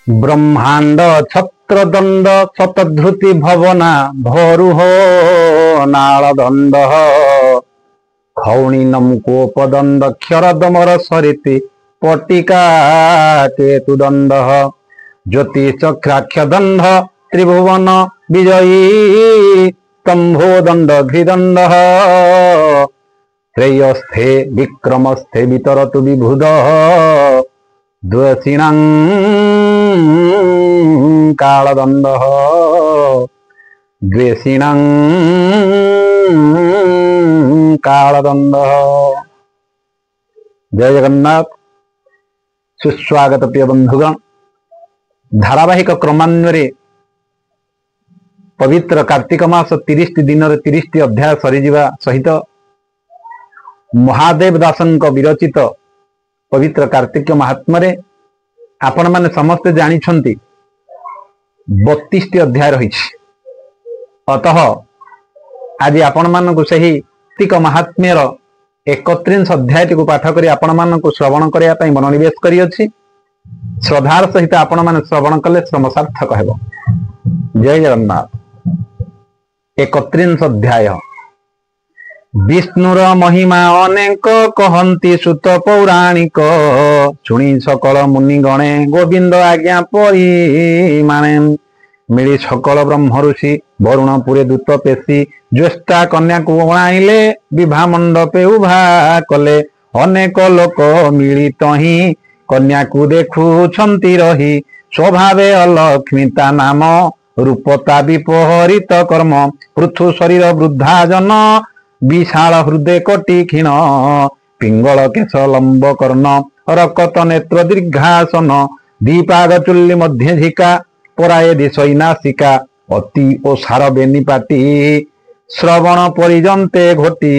ब्रह्मांड छत्रदंड शतधृति भवना भरुह नालदंड खौणी नमुकोपदंड क्षरदमर सरिति पटिका केतुदंड ज्योतिचक्राक्षदंड त्रिभुवन विजयी स्तंभोदंड घृदंड श्रेयस्थे विक्रमस्थे वितरतु विभुद द्वेषिणां कालदंड द्वेषिणां कालदंड। जय जगन्नाथ। सुस्वागत प्रिय बंधुगण। धारावाहिक क्रमान्वये पवित्र कार्तिक मास 30 दिन 30 अध्याय सरीजिवा सहित महादेव दासंक विरचित पवित्र कार्तिक महात्म्य आपण माने समस्ते जानिछंती 32 अध्याय रही। अतः आज आपण मानकु सही कार्तिक महात्म्यर 31 अध्याय को पाठ करी आपण मानकु श्रवण करिया पई मनोनिवेश करी अछि। श्रद्धार सहित आपण माने श्रवण कले श्रम सार्थक हेबो। जय जगन्नाथ। 31 अध्याय। विष्णुर महिमा अनेक कहंती सुत पौराणिक शुणी सकल मुनि गणे गोविंद आज्ञा परी माने मिली सकल ब्रह्म ऋषि वरुणपुरे दूत पेशी ज्येष्ठा कन्या को अणाइले विभा मंडपे उभा कले अनेक लोक मिलित ही कन्या को देखुछंती रही स्वभावे अलक्ष्मिता नाम रूपता विपहरित कर्म पृथु शरीर वृद्धा जन विशाल हृदय कोटि क्षीण पिंगल केश लंब कर्ण रकत नेत्र दीर्घासन दीपाग चुल्ली मध्य झिका पराये दिशई नासिका अति ओसार बेनिपाटी श्रवण परिजंते घोटी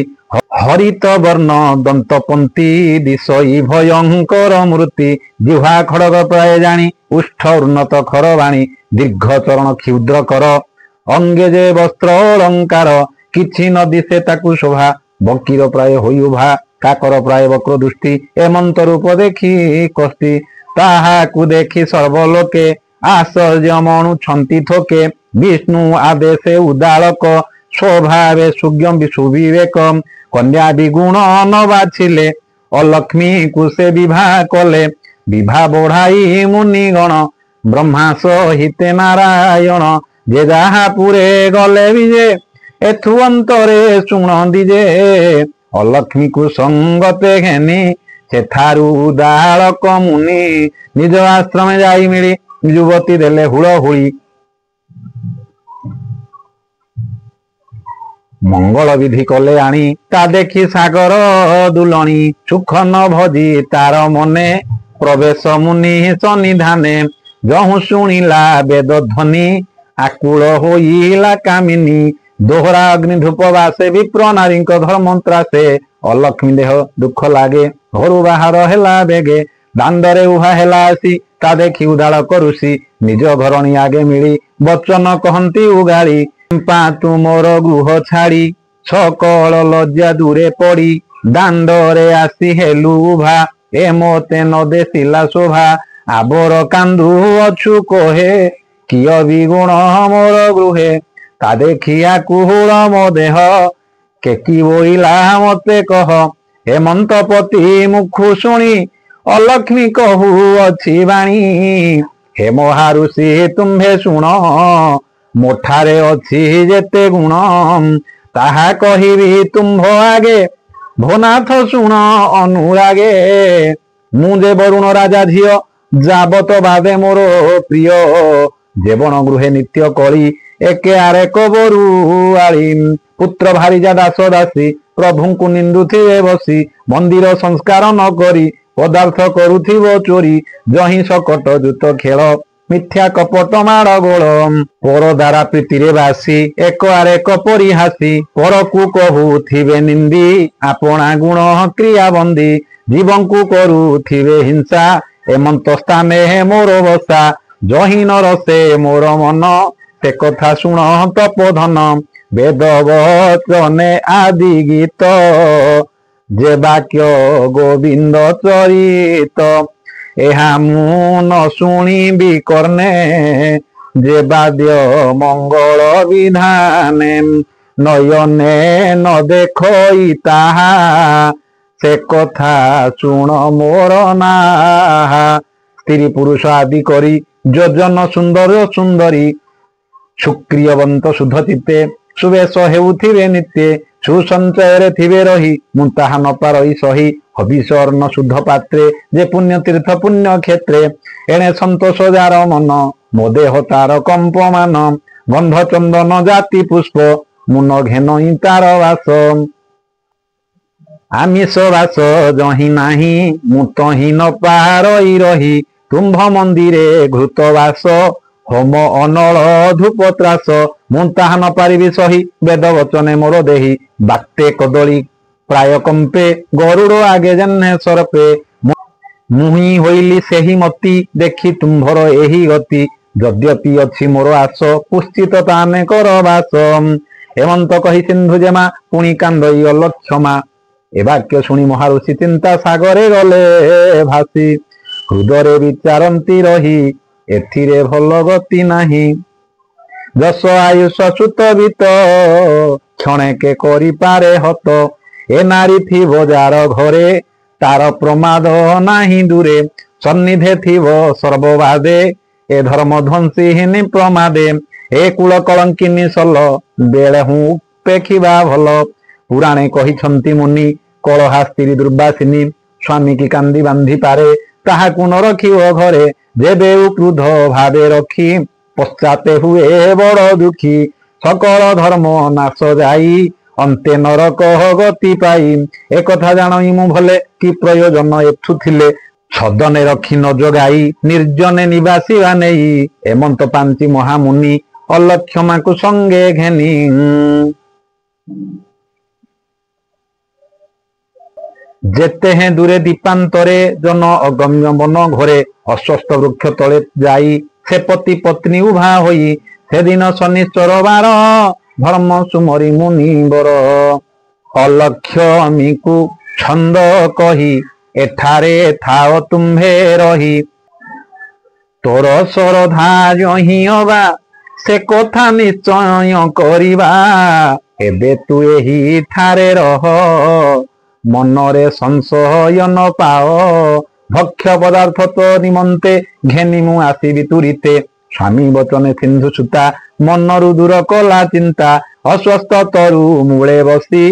हरित वर्ण दंतपंती दिशई भयंकर मूर्ति जिह्वा खड़ग प्राय जानी उष्ठ उन्नत खर वाणी दीर्घ चरण क्षुद्र कर अंगे जे वस्त्र अलंकार किछि न दिशे ताकु शोभा बकीर प्राय होई उभा काकर प्राय वक्र दृष्टि एमंत रूप देखी कष्टि ताहाकु देखी सर्वलोके आश्चर्य मणु छंती थोके विष्णु आदेशे उदालक स्वभावे सुज्ञ सुविवेक कन्या विगुण न बाछिले अलक्ष्मी कुसे विवाह कले विवाह बढ़ाई मुनिगण ब्रह्मा सहिते नारायण जे जहा पुरे गले विजे एथु अंतरे शुण दिजे अलक्ष्मी को संगते घेनी सेठारु उदालक मुनि निज आश्रम जाई मिली युवती देले हुड़हुड़ी मंगल विधि कले आनी ता देखी सागर दुलणी सुख न भजी तार मने प्रवेश मुनि सन्निधाने जहु शुणिला वेद ध्वनि आकुल होइला कामिनी दोहरा अग्नि धूप बासे विप्र नारी धर्मंत्रा से अलक्ष्मी देह दुख लागे घर बाहर हेला बेगे दांडरे उभा हेला आसी ता देखी उदाल करुसी निज घरणी आगे मिली वचन कहंती उगाड़ी पातु मोर गृह छाड़ी सकल लज्जा दूरे पड़ी दांडरे आसी हेलु उभा ए मोते न देशिला शोभा आबर कांदु अछु कहे किय विगुण मोर गृहे ता देखिया कुहुल मो देह केकी बोइला मते कह हेमंतपति मुखु शुणी अलक्ष्मी कहू अछि बाणी हे महाऋषि तुम्भे शुण मोठारे अछि जेते गुण ताहा कहिबी तुम्भ आगे भोनाथ शुण अनुरागे मुझे वरुण राजा झियो जाबत बादे मोर प्रिय जेवण गृहे नित्य कली एके आरेक बरुआली पुत्र भारिजा दास दासी प्रभु को निंदुथिबे बसी मंदिर संस्कार न करी पदार्थ करुथिबो चोरी जही सकट जुत खेल मिथ्या कपट माड़ गोल पर द्वारा प्रीतिरे बासी एक आरेक परिहासी पर को कहूथिबे निंदी आपणा गुण क्रिया बंदी जीवन को करुथिबे हिंसा एमंत स्थाने मोर बसा जही न रसे मोर मन ते कथा शुण तपोधन वेद वचने आदि गीत जे वाक्य गोविंद चरित ଏହା ମୁଁ ନ ଶୁଣିବି କର୍ଣ୍ଣେ ଯେ ବାଦ୍ୟ ମଙ୍ଗଳ ବିଧାନେ ନୟନେ ନ ଦେଖଇ ତାହା ସେ କଥା ଶୁଣ ମୋର ନାହା। ସ୍ତ୍ରୀ ପୁରୁଷ ଆଦି କରି ଯୋଜନ ସୁନ୍ଦର ସୁନ୍ଦରୀ ସୁକ୍ରିୟବନ୍ତ ଶୁଦ୍ଧ ଚିତ୍ତେ ସୁବେଶ ହେଉଥିବେ ନିତ୍ୟେ ସୁସଞ୍ଚୟରେ ଥିବେ ରହି ମୁଁ ତାହା ନ ପାରଇ ସହି ହବିଷର୍ଣ୍ଣ ଶୁଦ୍ଧ ପାତ୍ରେ ଯେ ପୁଣ୍ୟ ତୀର୍ଥ ପୁଣ୍ୟ କ୍ଷେତ୍ରେ ଏଣେ ସନ୍ତୋଷ ଯାର ମନ ମୋ ଦେହ ତାର କମ୍ପମାନ ଗନ୍ଧ ଚନ୍ଦନ ଜାତି ପୁଷ୍ପ ମୁଁ ନ ଘେନଇ ତାର ବାସ ଆମିଷ ବାସ ଯହିଁ ନାହିଁ ମୁଁ ତହିଁ ନ ପାରଇ ରହି ତୁମ୍ଭ ମନ୍ଦିରେ ଘୃତ ବାସ ହୋମ ଅନଳ ଧୂପ ତ୍ରାସ ମୁଁ ତାହା ନ ପାରିବି ସହି ବେଦ ବଚନେ ମୋର ଦେହି ବାକ୍ତେ କଦଳୀ ପ୍ରାୟ କମ୍ପେ ଗରୁଡ଼ ଆଗେ ଜହ୍ନେ ସରପେ ମୁହିଁ ହୋଇଲି ସେହି ମତି ଦେଖି ତୁମ୍ଭର ଏହି ଗତି ଯଦ୍ୟପି ଅଛି ମୋର ଆସ ପୁଷ୍ଟିତ ତାନେ କର ବାସ ଏମନ୍ତ କହି ସିନ୍ଧୁ ଜେମା ପୁଣି କାନ୍ଦଇ ଅଲକ୍ଷମା ଏ ବାକ୍ୟ ଶୁଣି ମହାଋଷି ଚିନ୍ତା ସାଗରେ ଗଲେ ଭାସି ହୃଦୟରେ ବିଚାରନ୍ତି ରହି ଏଥିରେ ଭଲ ଗତି ନାହିଁ ଯଶ ଆୟୁଷ ସୁତ ବିତ କ୍ଷଣେକେ କରିପାରେ ହତ ଏ ନାରୀ ଥିବ ଯାର ଘରେ ତାର ପ୍ରମାଦ ନାହିଁ ଦୂରେ ସନ୍ନିଧେ ଥିବ ସର୍ବବାଦେ ଏ ଧର୍ମ ଧ୍ୱଂସୀହୀନି ପ୍ରମାଦେ ଏ କୂଳ କଳଙ୍କିନୀ ସଲ ବେଳେ ହୁଁ ଉପେଖିବା ଭଲ ପୁରାଣେ କହିଛନ୍ତି ମୁନି କଳହା ସ୍ତ୍ରୀ ଦୁର୍ବାସିନୀ ସ୍ୱାମୀ କି କାନ୍ଦି ବାନ୍ଧି ପାରେ ତାହାକୁ ନ ରଖିବ ଘରେ ଯେବେ କ୍ରୁଧ ଭାବେ ରଖି ପଶ୍ଚାତେ ହୁଏ ବଡ଼ ଦୁଃଖୀ ସକଳ ଧର୍ମ ନାଶ ଯାଇ ଅନ୍ତେ ନରକ ଗତି ପାଇ ଏକଥା ଜାଣଇ ମୁଁ ଭଲେ କି ପ୍ରୟୋଜନ ଏଠୁ ଥିଲେ ସଦନେ ରଖି ନ ଯୋଗାଇ ନିର୍ଜନେ ନିବାସିବା ନେଇ ଏମନ୍ତ ପାଞ୍ଚି ମହାମୁନି ଅଲକ୍ଷମାକୁ ସଙ୍ଗେ ଘେନି ଯେତେ ହେଁ ଦୂରେ ଦୀପାନ୍ତରେ ଜନ ଅଗମ୍ୟ ବନ ଘରେ ଅଶ୍ୱସ୍ଥ ବୃକ୍ଷ ତଳେ ଯାଇ ସେ ପତି ପତ୍ନୀ ଉଭା ହୋଇ ସେଦିନ ଶନିଶ୍ଚର ବାର ଧର୍ମ ସୁମରି ମୁନିବର ଅଲକ୍ଷ୍ୟମୀକୁ ଛନ୍ଦ କହି ଏଠାରେ ଥାଅ ତୁମ୍ଭେ ରହି ତୋର ଶରଧା ଯହିଁ ଅବା ସେ କଥା ନିଶ୍ଚୟ କରିବା ଏବେ ତୁ ଏହିଠାରେ ରହ ମନରେ ସଂଶୟ ନ ପାଅ ଭକ୍ଷ୍ୟ ପଦାର୍ଥ ତ ନିମନ୍ତେ ଘେନି ମୁଁ ଆସିବି ତୁରିତେ ସ୍ୱାମୀ ବଚନେ ସିନ୍ଧୁ ସୁତା ମନରୁ ଦୂର କଲା ଚିନ୍ତା ଅସ୍ୱସ୍ଥ ତରୁ ମୂଳେ ବସି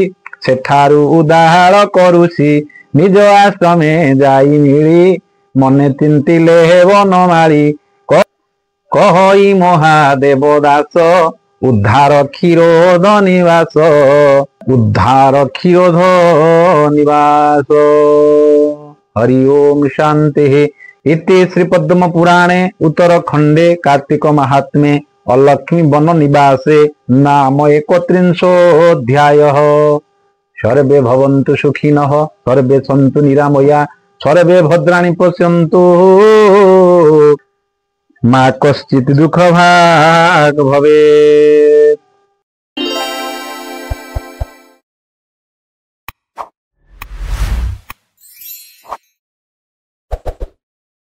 ସେଠାରୁ ଉଦାହଳ କରୁଛି ନିଜ ଆଶ୍ରମେ ଯାଇ ମିଳି ମନେ ଚିନ୍ତିଲେ ବନମାଳି କହଇ ମହାଦେବ ଦାସ ଉଦ୍ଧାର କ୍ଷୀରୋଧ ନିବାସ ଉଦ୍ଧାର କ୍ଷୀରୋଧ ନିବାସ ହରି ଓಂ ଶାନ୍ତି ଇତି ଶ୍ରୀ ପଦ୍ମ ପୁରାଣେ ଉତ୍ତରଖଣ୍ଡେ କାର୍ତ୍ତିକ ମାହାତ୍ମ୍ये अलक्ष्मी वन निवासे नाम 31 सर्वे भवन्तु सुखिनः सर्वे सन्तु निरामया सर्वे भद्राणि पश्यन्तु मा कश्चित् दुःख भाग् भवेत्।